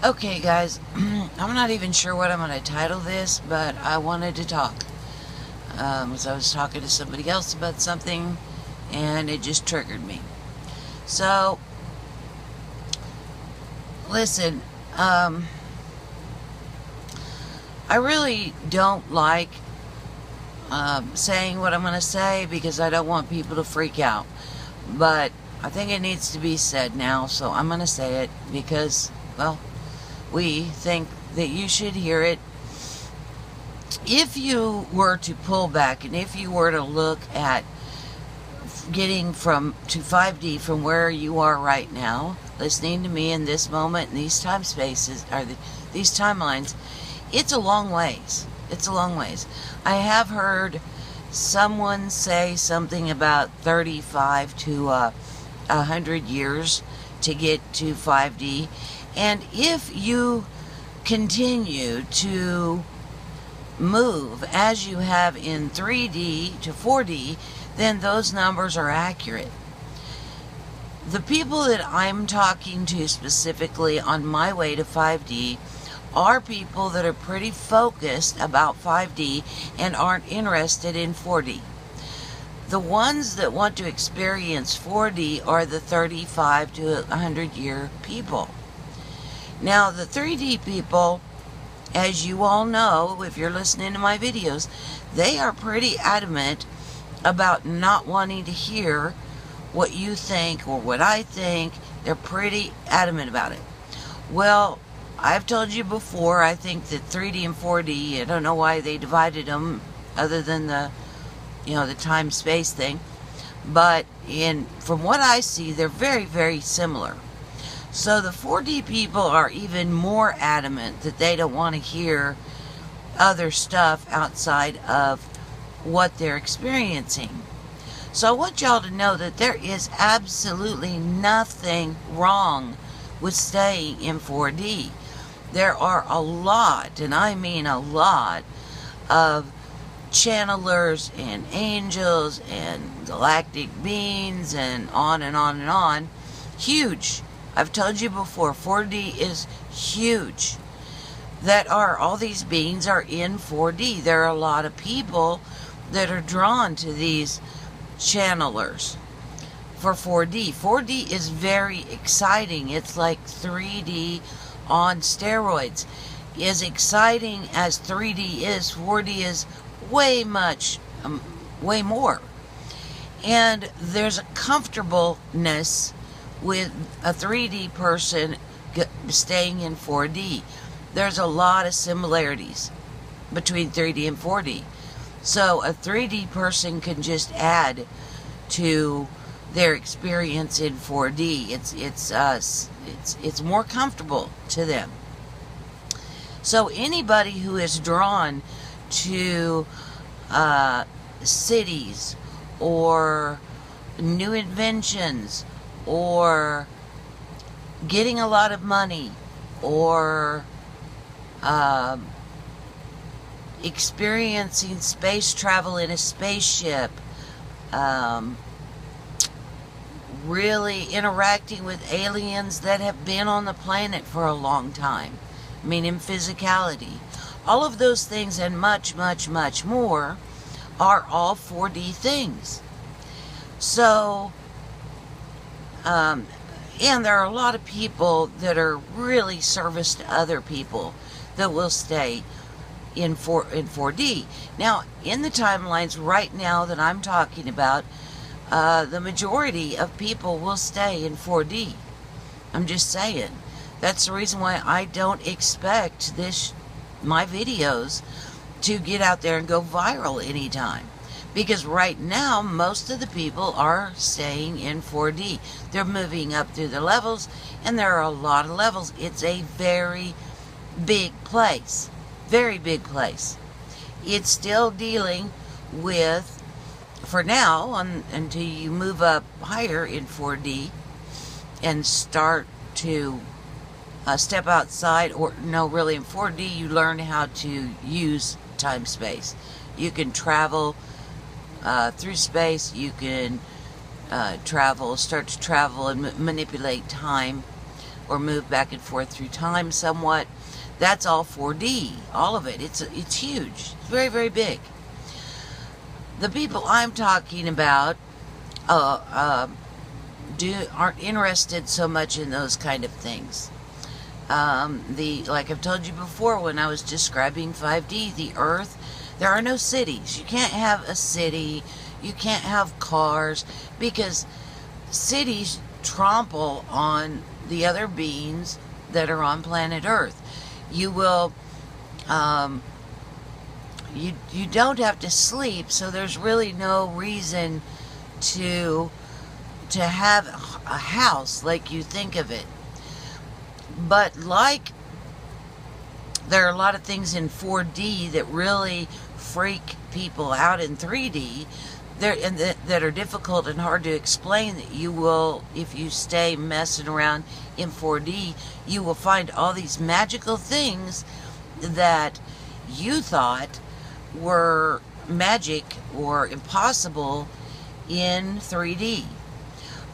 Okay, guys, I'm not even sure what I'm going to title this, but I wanted to talk. So I was talking to somebody else about something, and it just triggered me. So, listen, I really don't like saying what I'm going to say because I don't want people to freak out. But I think it needs to be said now, so I'm going to say it because, well, we think that you should hear it. If you were to pull back and if you were to look at getting to 5D from where you are right now, listening to me in this moment, in these time spaces, or these timelines, it's a long ways. It's a long ways. I have heard someone say something about 35 to 100 years to get to 5D. And if you continue to move as you have in 3D to 4D, then those numbers are accurate. The people that I'm talking to specifically on my way to 5D are people that are pretty focused about 5D and aren't interested in 4D. The ones that want to experience 4D are the 35 to 100 year people. Now, the 3D people, as you all know, if you're listening to my videos, they are pretty adamant about not wanting to hear what you think or what I think. They're pretty adamant about it. Well, I've told you before, I think that 3D and 4D, I don't know why they divided them other than the time-space thing. But from what I see, they're very, very similar. So the 4D people are even more adamant that they don't want to hear other stuff outside of what they're experiencing. So I want y'all to know that there is absolutely nothing wrong with staying in 4D. There are a lot, and I mean a lot, of channelers and angels and galactic beings and on and on and on. Huge. I've told you before, 4D is huge. All these beings are in 4D. There are a lot of people that are drawn to these channelers for 4D. 4D is very exciting. It's like 3D on steroids. As exciting as 3D is, 4D is way more. And there's a comfortableness with a 3D person staying in 4D. There's a lot of similarities between 3D and 4D. So a 3D person can just add to their experience in 4D. It's more comfortable to them. So anybody who is drawn to cities or new inventions or getting a lot of money or experiencing space travel in a spaceship, really interacting with aliens that have been on the planet for a long time, meaning physicality. All of those things and much, much, much more are all 4D things. So, and there are a lot of people that are really service to other people that will stay in 4D. Now, in the timelines right now that I'm talking about, the majority of people will stay in 4D. I'm just saying. That's the reason why I don't expect my videos to get out there and go viral anytime. Because right now, most of the people are staying in 4D. They're moving up through the levels, and there are a lot of levels. It's a very big place. Very big place. It's still dealing with, for now, until you move up higher in 4D and start to step outside, or no, really in 4D you learn how to use time-space. You can travel through space. You can start to travel and manipulate time or move back and forth through time somewhat. That's all 4D, all of it. It's huge. It's very, very big. The people I'm talking about aren't interested so much in those kind of things. Like I've told you before when I was describing 5D, the Earth, there are no cities. You can't have a city. You can't have cars because cities trample on the other beings that are on planet Earth. You will, you don't have to sleep, so there's really no reason to have a house like you think of it. But like there are a lot of things in 4D that really freak people out in 3D, that are difficult and hard to explain, that you will, if you stay messing around in 4D, you will find all these magical things that you thought were magic or impossible in 3D.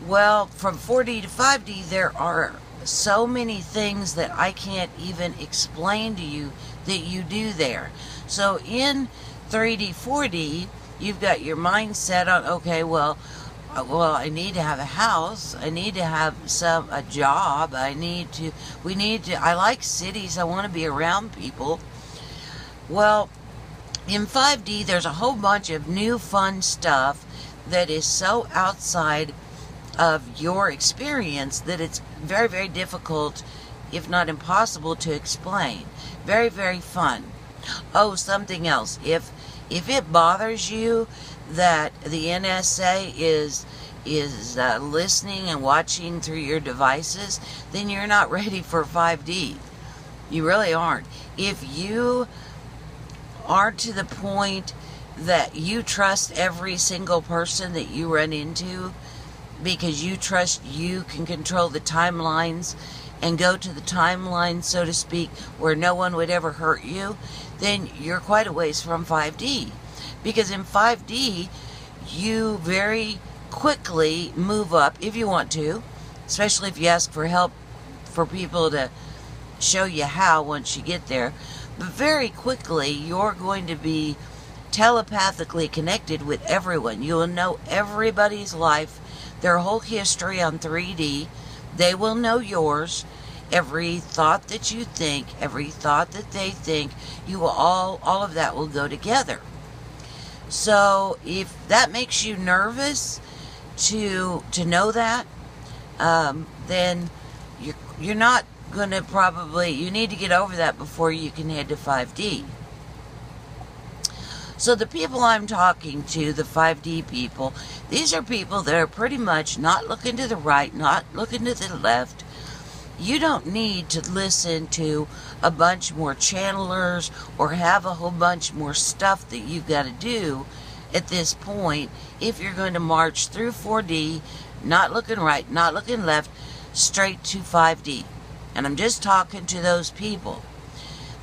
Well, from 4D to 5D, there are so many things that I can't even explain to you that you do there. So in 3D, 4D, you've got your mindset on, okay, well, I need to have a house. I need to have a job. I like cities. I want to be around people. Well, in 5D, there's a whole bunch of new fun stuff that is so outside of your experience that it's very, very difficult, if not impossible, to explain. Very, very fun. Oh, something else. If it bothers you that the NSA is listening and watching through your devices, then you're not ready for 5D. You really aren't. If you aren't to the point that you trust every single person that you run into, because you trust you can control the timelines and go to the timeline, so to speak, where no one would ever hurt you, then you're quite a ways from 5D. Because in 5D, you very quickly move up, if you want to, especially if you ask for help for people to show you how once you get there. But very quickly, you're going to be telepathically connected with everyone. You will know everybody's life, their whole history on 3D. They will know yours. Every thought that you think, every thought that they think, you will all of that will go together. So if that makes you nervous to know that, then you're not going to probably, you need to get over that before you can head to 5D. So the people I'm talking to, the 5D people, these are people that are pretty much not looking to the right, not looking to the left. You don't need to listen to a bunch more channelers or have a whole bunch more stuff that you've got to do at this point if you're going to march through 4D, not looking right, not looking left, straight to 5D. And I'm just talking to those people.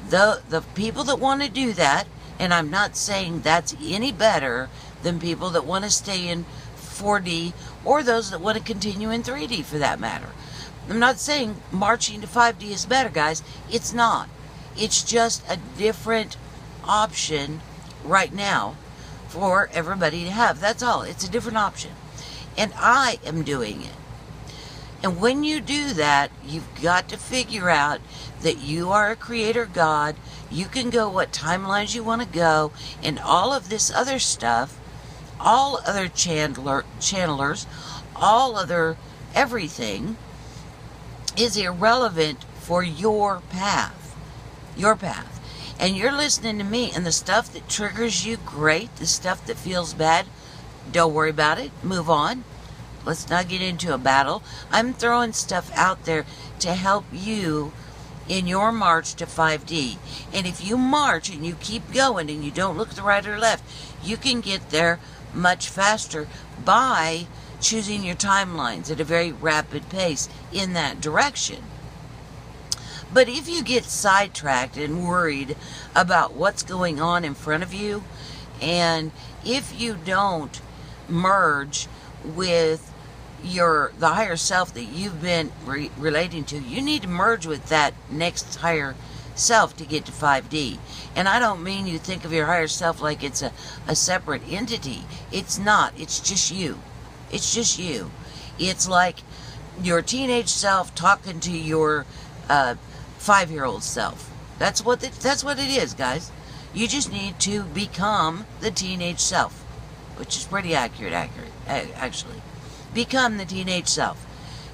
The people that want to do that, and I'm not saying that's any better than people that want to stay in 4D or those that want to continue in 3D for that matter. I'm not saying marching to 5D is better, guys. It's not. It's just a different option right now for everybody to have. That's all. It's a different option. And I am doing it. And when you do that, you've got to figure out that you are a creator God. You can go what timelines you want to go, and all of this other stuff, all other channelers, all other everything is irrelevant for your path. Your path. And you're listening to me, and the stuff that triggers you, great. The stuff that feels bad, don't worry about it. Move on. Let's not get into a battle. I'm throwing stuff out there to help you in your march to 5D. And if you march and you keep going and you don't look to the right or left, you can get there much faster by choosing your timelines at a very rapid pace in that direction. But if you get sidetracked and worried about what's going on in front of you, and if you don't merge with the higher self that you've been relating to, you need to merge with that next higher self to get to 5D. And I don't mean you think of your higher self like it's a separate entity. It's not. It's just you. It's just you. It's like your teenage self talking to your 5-year-old self. That's what it is, guys. You just need to become the teenage self, which is pretty accurate, actually. Become the teenage self.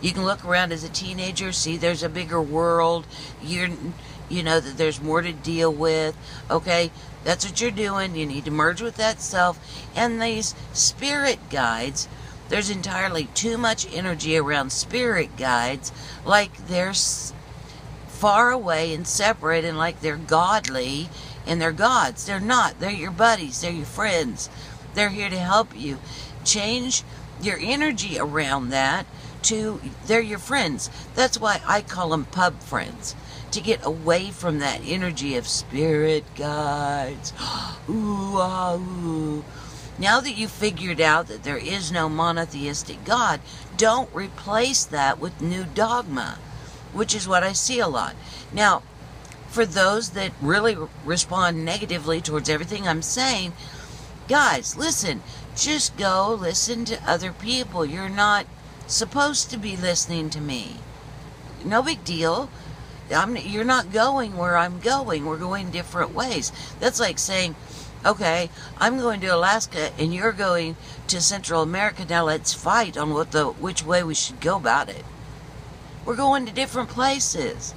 You can look around as a teenager, see there's a bigger world. You know that there's more to deal with. Okay, that's what you're doing. You need to merge with that self. And these spirit guides, there's entirely too much energy around spirit guides, like they're far away and separate, and like they're godly and they're gods. They're not. They're your buddies. They're your friends. They're here to help you change your energy around that to they're your friends. That's why I call them pub friends, to get away from that energy of spirit guides. Ooh, ah, ooh. Now that you've figured out that there is no monotheistic God, don't replace that with new dogma, which is what I see a lot. Now, for those that really respond negatively towards everything I'm saying, guys, listen, just go listen to other people. You're not supposed to be listening to me. No big deal. You're not going where I'm going. We're going different ways. That's like saying, okay, I'm going to Alaska and you're going to Central America. Now let's fight on which way we should go about it. We're going to different places.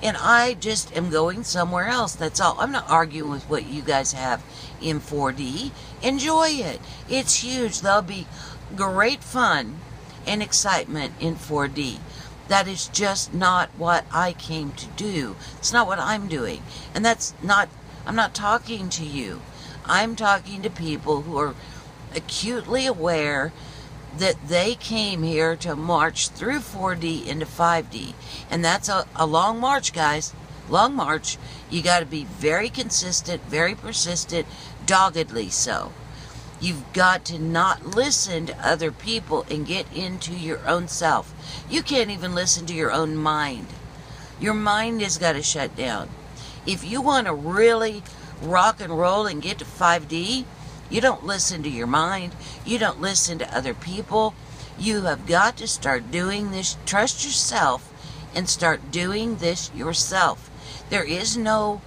And I just am going somewhere else. That's all. I'm not arguing with what you guys have in 4D. Enjoy it. It's huge. There'll be great fun and excitement in 4D. That is just not what I came to do. It's not what I'm doing. And I'm not talking to you. I'm talking to people who are acutely aware that they came here to march through 4D into 5D. And that's a long march, guys. Long march. You got to be very consistent, very persistent, doggedly so. You've got to not listen to other people and get into your own self. You can't even listen to your own mind. Your mind has got to shut down. If you want to really rock and roll and get to 5D, you don't listen to your mind. You don't listen to other people. You have got to start doing this. Trust yourself and start doing this yourself. There is no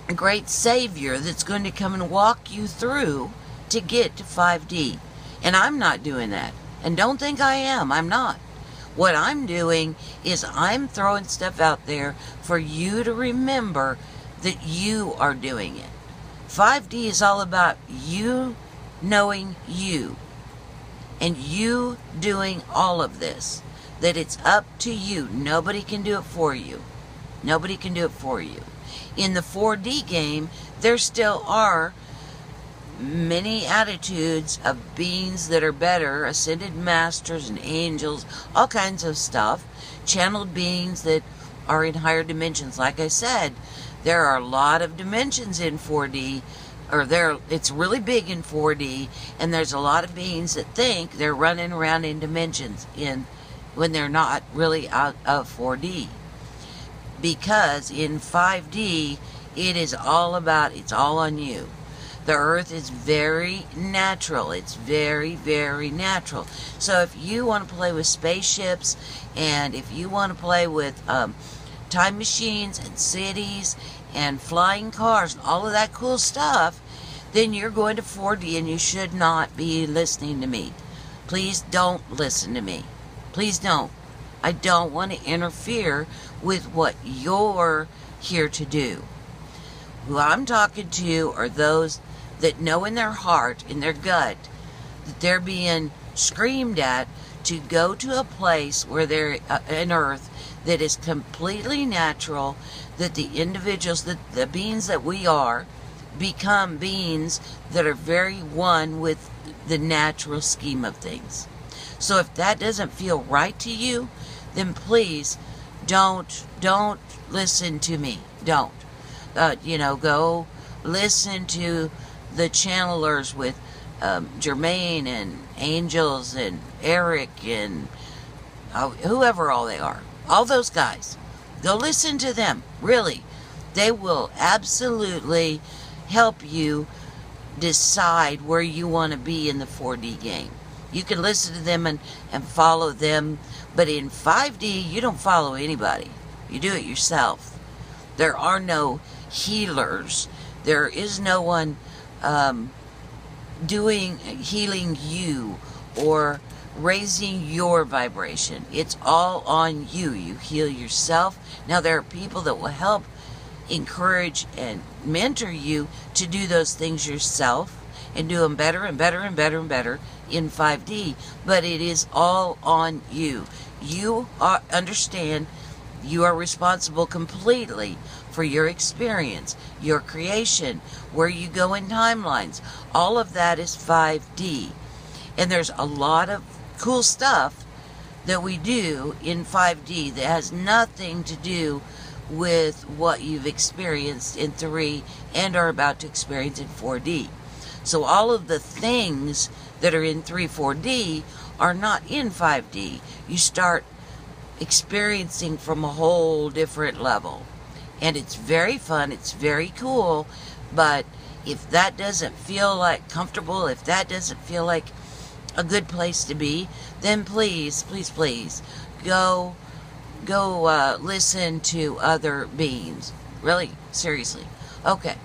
great savior that's going to come and walk you through to get to 5D. And I'm not doing that. And don't think I am. I'm not. What I'm doing is I'm throwing stuff out there for you to remember that you are doing it. 5D is all about you knowing you and you doing all of this. That it's up to you. Nobody can do it for you. Nobody can do it for you. In the 4D game, there still are many attitudes of beings that are better, ascended masters and angels, all kinds of stuff, channeled beings that are in higher dimensions. Like I said, there are a lot of dimensions in 4D, it's really big in 4D, and there's a lot of beings that think they're running around in dimensions when they're not really out of 4D. Because in 5D, it's all on you. The earth is very natural. It's very, very natural. So if you want to play with spaceships, and if you want to play with time machines and cities and flying cars and all of that cool stuff, then you're going to 4D and you should not be listening to me. Please don't listen to me. Please don't. I don't want to interfere with what you're here to do. Who I'm talking to are those that know in their heart, in their gut, that they're being screamed at to go to a place where they're an earth that is completely natural, that the individuals, that the beings that we are, become beings that are very one with the natural scheme of things. So if that doesn't feel right to you, then please don't listen to me. Don't. Go listen to the channelers with Jermaine and Angels and Eric and whoever all they are. All those guys. Go listen to them. Really. They will absolutely help you decide where you want to be in the 4D game. You can listen to them and follow them, but in 5D, you don't follow anybody. You do it yourself. There are no healers. There is no one healing you or raising your vibration. It's all on you. You heal yourself. Now, there are people that will help encourage and mentor you to do those things yourself and do them better and better and better and better in 5D, but it is all on you. You understand you are responsible completely for your experience, your creation, where you go in timelines. All of that is 5D. And there's a lot of cool stuff that we do in 5D that has nothing to do with what you've experienced in 3 and are about to experience in 4D. So all of the things that are in 3, 4D are not in 5D. You start experiencing from a whole different level. And it's very fun, it's very cool, but if that doesn't feel like comfortable, if that doesn't feel like a good place to be, then please, please, please go listen to other beings. Really, seriously. Okay,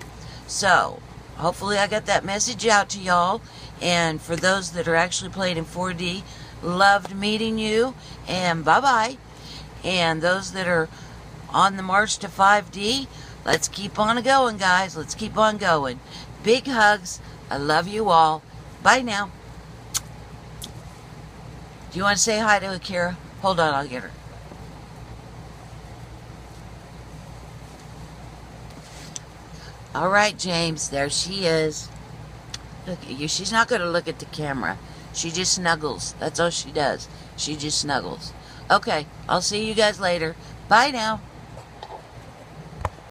so hopefully I got that message out to y'all. And for those that are actually playing in 4D, loved meeting you, and bye-bye. And those that are on the march to 5D, let's keep on going, guys. Let's keep on going. Big hugs. I love you all. Bye now. Do you want to say hi to Akira? Hold on, I'll get her. All right, James, there she is. Look at you. She's not going to look at the camera. She just snuggles. That's all she does. She just snuggles. Okay, I'll see you guys later. Bye now.